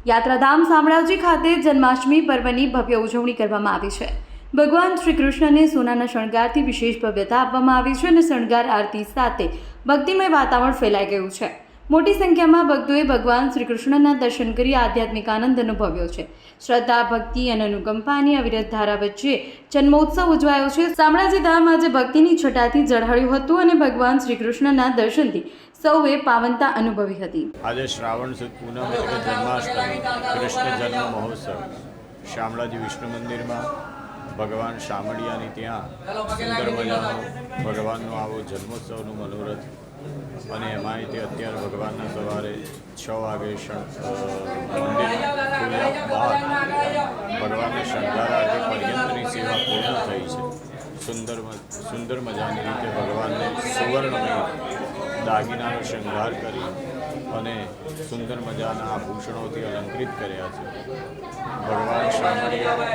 યાત્રાધામ શામળાજી ખાતે જન્માષ્ટમી પર્વની ભવ્ય ઉજવણી કરવામાં આવી છે। ભગવાન શ્રી કૃષ્ણને સોનાના શણગારથી વિશેષ ભવ્યતા આપવામાં આવી છે અને શણગાર આરતી સાથે ભક્તિમય વાતાવરણ ફેલાઈ ગયું છે। મોટી સંખ્યામાં ભક્તોએ ભગવાન શ્રી કૃષ્ણના દર્શન કરી આધ્યાત્મિક આનંદ અનુભવ્યો છે। શ્રદ્ધા, ભક્તિ અને અનુકંપાની અવિરત ધારા વચ્ચે જન્મોત્સવ ઉજવાયો છે। શામળાજી ધામ આજે ભક્તિની છટાથી ઝળહળ્યું હતું અને ભગવાન શ્રી કૃષ્ણના દર્શનથી સૌએ પાવનતા અનુભવી હતી। આજે શ્રાવણ સુદ પૂનમ એટલે કે જન્માષ્ટમી કૃષ્ણ જન્મ મહોત્સવ શામળાજી વિષ્ણુ મંદિરમાં ભગવાન શામળિયાની ત્યાં સુંદર મજાનો ભગવાનનો આવો જન્મોત્સવનું મનોરથ અને એમાંય તે અત્યારે ભગવાનના સવારે 6 વાગે મંદિર ખુલ્યા બાદ ભગવાનને શણગાર આરતી પર્યંતની સેવા પૂર્ણ થઈ છે। સુંદર મજાની રીતે ભગવાનને સુવર્ણમય દાગીનાનો શણગાર કરી અને સુંદર મજાના આભૂષણોથી અલંકૃત કર્યા છે। ભગવાન શામળિયા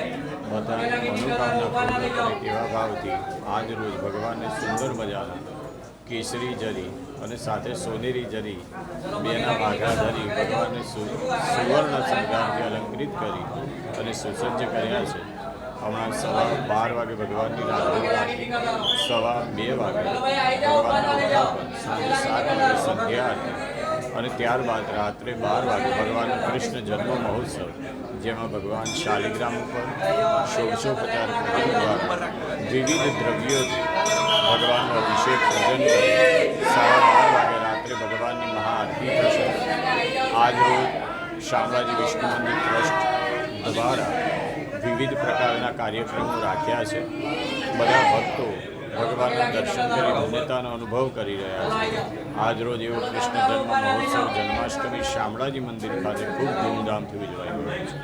બધાની મનોકામના પૂર્ણ કરે તેવા ભાવથી આજ રોજ ભગવાનને સુંદર મજાના કેસરી જરી અને સાથે સોનેરી જરી બેના ભાગા ધરી ભગવાનને સુવર્ણ શણગારથી અલંકૃત કરી અને સુસજ્જ કર્યા છે। હમણાં સવા 12 વાગે ભગવાનની રાત્રિ આરતી, સવા 2 વાગે ભગવાનના ઉદ્યાપન, સાંજે 7 વાગે સંધ્યા આરતી અને ત્યારબાદ રાત્રે 12 વાગે ભગવાનનો કૃષ્ણ જન્મ મહોત્સવ, જેમાં ભગવાન શાલિગ્રામ ઉપર ષોડશોપચાર પૂજન દ્વારા વિવિધ દ્રવ્યોથી ભગવાનનો અભિષેક પૂજન કરી 12:30 વાગે રાત્રે ભગવાનની મહાઆરતી થશે। આજ રોજ શામળાજી વિષ્ણુ મંદિર ટ્રસ્ટ દ્વારા વિવિધ પ્રકારના કાર્યક્રમો રાખ્યા છે। બધા ભક્તો ભગવાનના દર્શન કરી ધન્યતાનો અનુભવ કરી રહ્યા છે। આજ રોજ એવો કૃષ્ણ જન્મ મહોત્સવ જન્માષ્ટમી શામળાજી મંદિર ખાતે ખૂબ ધૂમધામથી ઉજવાઈ રહ્યો છે।